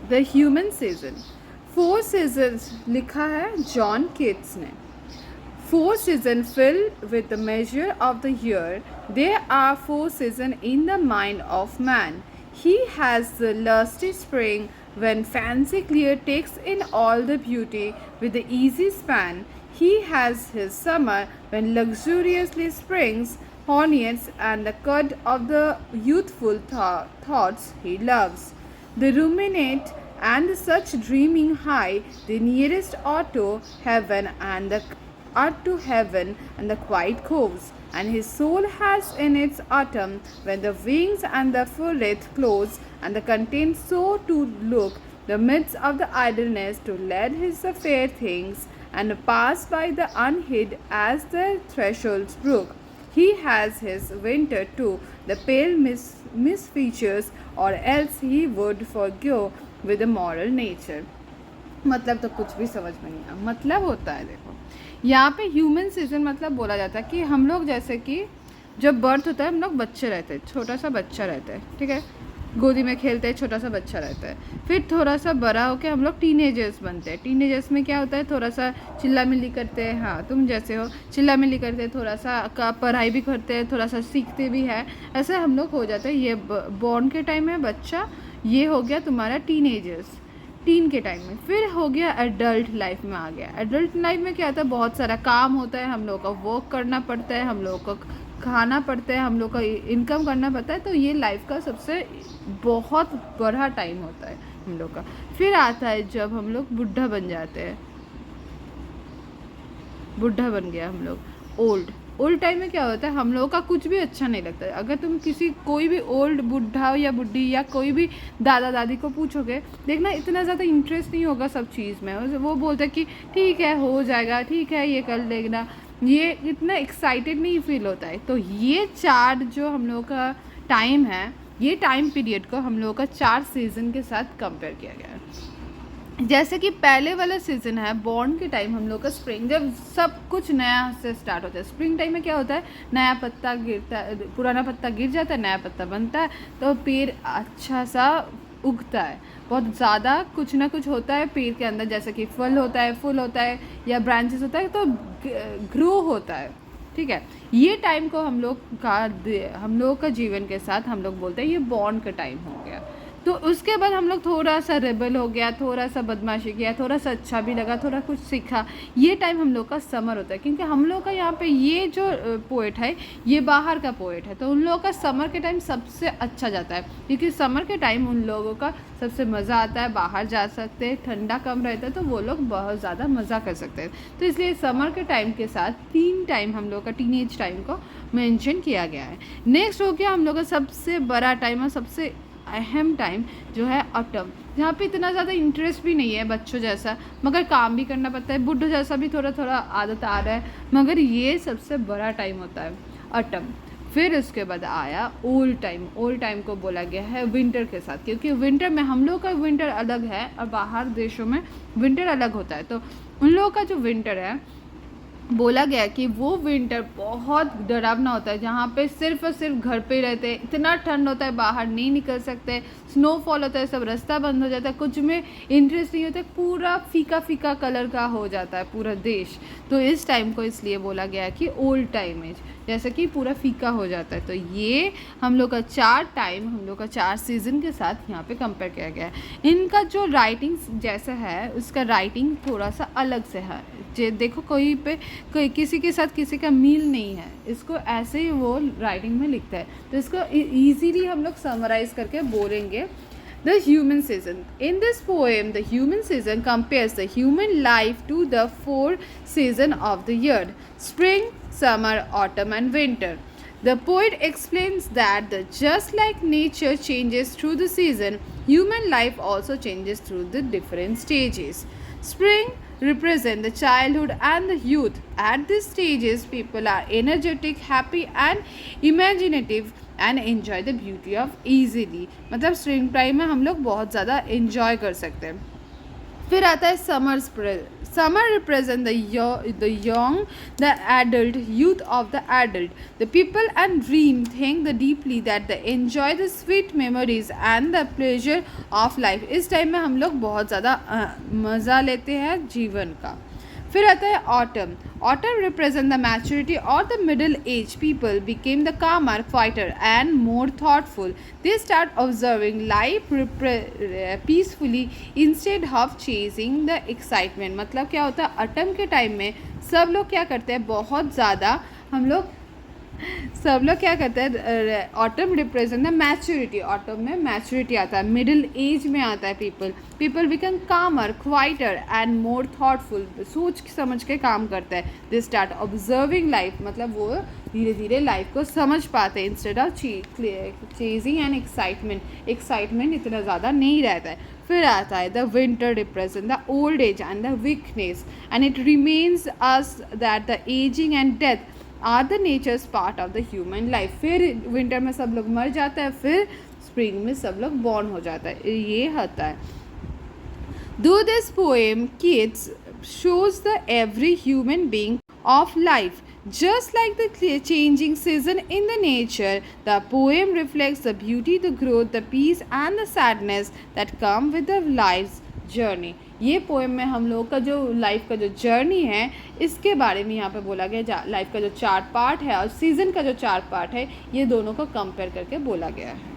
The human season. 4 seasons लिखा है John केट्स ने। 4 seasons filled with the measure of the year. There are 4 seasons in the mind of man. He has the lusty spring when fancy clear takes in all the beauty with the easy span. He has his summer when luxuriously springs hornets and the cud of the youthful thoughts he loves. The ruminate and such dreaming high, the nearest auto heaven and the art to heaven and the quiet coves, and his soul has in its autumn when the wings and the forehead close, and the content so to look the midst of the idleness to let his fair things and pass by the unhid as the thresholds brook. He has his winter too, the pale misfeatures, or else he would forgo with the moral nature. मतलब तो कुछ भी समझ में नहीं आया। मतलब होता है, देखो यहाँ पे ह्यूमन सीजन मतलब बोला जाता है कि हम लोग जैसे कि जब बर्थ होता है हम लोग बच्चे रहते हैं, छोटा सा बच्चा रहता है, ठीक है, गोदी में खेलते हैं, छोटा सा बच्चा रहता है। फिर थोड़ा सा बड़ा होकर हम लोग टीनेजर्स बनते हैं। टीनेजर्स में क्या होता है, थोड़ा सा चिल्ला मिली करते हैं, हाँ तुम जैसे हो, चिल्ला मिली करते हैं, थोड़ा सा पढ़ाई भी करते हैं, थोड़ा सा सीखते भी है, ऐसे हम लोग हो जाते हैं। ये बॉर्न के टाइम है बच्चा, ये हो गया तुम्हारा टीनेजर्स, टीन के टाइम में। फिर हो गया एडल्ट लाइफ में आ गया। एडल्ट लाइफ में क्या होता है, बहुत सारा काम होता है, हम लोग का वर्क करना पड़ता है, हम लोग को खाना पड़ता है, हम लोग का इनकम करना पड़ता है। तो ये लाइफ का सबसे बहुत बड़ा टाइम होता है हम लोग का। फिर आता है जब हम लोग बुढ़ा बन जाते हैं, बुढ़ा बन गया हम लोग, ओल्ड टाइम में क्या होता है, हम लोगों का कुछ भी अच्छा नहीं लगता है। अगर तुम कोई भी ओल्ड बुढ़ा या बुढ़ी या कोई भी दादा दादी को पूछोगे, देखना इतना ज़्यादा इंटरेस्ट नहीं होगा सब चीज़ में। वो बोलते हैं कि ठीक है हो जाएगा, ठीक है ये कर लेना, ये इतना एक्साइटेड नहीं फील होता है। तो ये 4 जो हम लोगों का टाइम है, ये टाइम पीरियड को हम लोगों का 4 सीज़न के साथ कंपेयर किया गया है। जैसे कि पहले वाला सीज़न है बॉर्न के टाइम, हम लोग का स्प्रिंग, जब सब कुछ नया से स्टार्ट होता है। स्प्रिंग टाइम में क्या होता है, नया पत्ता गिरता है, पुराना पत्ता गिर जाता है, नया पत्ता बनता है, तो पेड़ अच्छा सा उगता है, बहुत ज़्यादा कुछ ना कुछ होता है पेड़ के अंदर, जैसे कि फल होता है, फूल होता है या ब्रांचेस होता है, तो ग्रो होता है, ठीक है। ये टाइम को हम लोग का जीवन के साथ हम लोग बोलते हैं ये बॉर्न का टाइम हो गया। तो उसके बाद हम लोग थोड़ा सा रेबल हो गया, थोड़ा सा बदमाशी किया, थोड़ा सा अच्छा भी लगा, थोड़ा कुछ सीखा। ये टाइम हम लोग का समर होता है, क्योंकि हम लोग का यहाँ पे ये जो पोएट है ये बाहर का पोएट है, तो उन लोगों का समर के टाइम सबसे अच्छा जाता है, क्योंकि समर के टाइम उन लोगों का सबसे मज़ा आता है, बाहर जा सकते हैं, ठंडा कम रहता है, तो वो लोग बहुत ज़्यादा मज़ा कर सकते हैं। तो इसलिए समर के टाइम के साथ 3 टाइम हम लोग का टीनेज टाइम को मेंशन किया गया है। नेक्स्ट हो गया हम लोग का सबसे बड़ा टाइम और सबसे अहम टाइम जो है ऑटम, जहाँ पे इतना ज़्यादा इंटरेस्ट भी नहीं है बच्चों जैसा, मगर काम भी करना पड़ता है, बुढ़ो जैसा भी थोड़ा थोड़ा आदत आ रहा है, मगर ये सबसे बड़ा टाइम होता है ऑटम। फिर उसके बाद आया ओल्ड टाइम। ओल्ड टाइम को बोला गया है विंटर के साथ, क्योंकि विंटर में हम लोग का विंटर अलग है और बाहर देशों में विंटर अलग होता है। तो उन लोगों का जो विंटर है, बोला गया कि वो विंटर बहुत डरावना होता है, जहाँ पे सिर्फ और सिर्फ घर पे रहते हैं, इतना ठंड होता है, बाहर नहीं निकल सकते, स्नोफॉल होता है, सब रास्ता बंद हो जाता है, कुछ में इंटरेस्ट नहीं होता है, पूरा फीका फीका कलर का हो जाता है पूरा देश। तो इस टाइम को इसलिए बोला गया कि ओल्ड टाइम एज, जैसे कि पूरा फीका हो जाता है। तो ये हम लोग का 4 टाइम, हम लोग का 4 सीज़न के साथ यहाँ पे कंपेयर किया गया है। इनका जो राइटिंग जैसा है, उसका राइटिंग थोड़ा सा अलग से है। देखो कोई किसी के साथ किसी का मील नहीं है, इसको ऐसे ही वो राइटिंग में लिखता है। तो इसको ईजीली हम लोग समराइज करके बोलेंगे। The human season. In this poem, the human season compares the human life to the 4 seasons of the year: spring, summer, autumn, and winter. The poet explains that just like nature changes through the season, human life also changes through the different stages. Spring represent the childhood and the youth. At these stages, people are energetic, happy, and imaginative and enjoy the beauty of easily. मतलब spring time में हम लोग बहुत ज़्यादा enjoy कर सकते हैं। फिर आता है Summer represent the young, the adult, youth of the adult. The people and dream think the deeply that they enjoy the sweet memories and the pleasure of life. इस टाइम में हम लोग बहुत ज़्यादा मज़ा लेते हैं जीवन का. फिर आता है autumn. Autumn represent the maturity और the middle age people became the calmer, quieter and more thoughtful. They start observing life peacefully instead of chasing the excitement. मतलब क्या होता है, ऑटम के टाइम में सब लोग क्या करते हैं, बहुत ज़्यादा सब लोग क्या करते हैं, autumn represent the maturity. Autumn में मैच्योरिटी आता है, मिडिल एज में आता है पीपल बिकम कामर, क्वाइटर एंड मोर थॉटफुल. सोच समझ के काम करता है. दे स्टार्ट ऑब्जर्विंग लाइफ, मतलब वो धीरे धीरे लाइफ को समझ पाते हैं instead of chasing and excitement इतना ज़्यादा नहीं रहता है. फिर आता है the winter represent the old age and the weakness and it remains us that the ageing and death are the nature's part of the human life. फिर winter में सब लोग मर जाता है, फिर स्प्रिंग में सब लोग बॉर्न हो जाता है. ये होता है. दो this poem kids shows the every human being of life. Just like the changing season in the nature, the poem reflects the beauty, the growth, the peace and the sadness that come with the life's journey. ये poem में हम लोग का जो life का जो journey है इसके बारे में यहाँ पे बोला गया. लाइफ का जो 4 पार्ट है और सीज़न का जो 4 पार्ट है, ये दोनों को कंपेयर करके बोला गया है.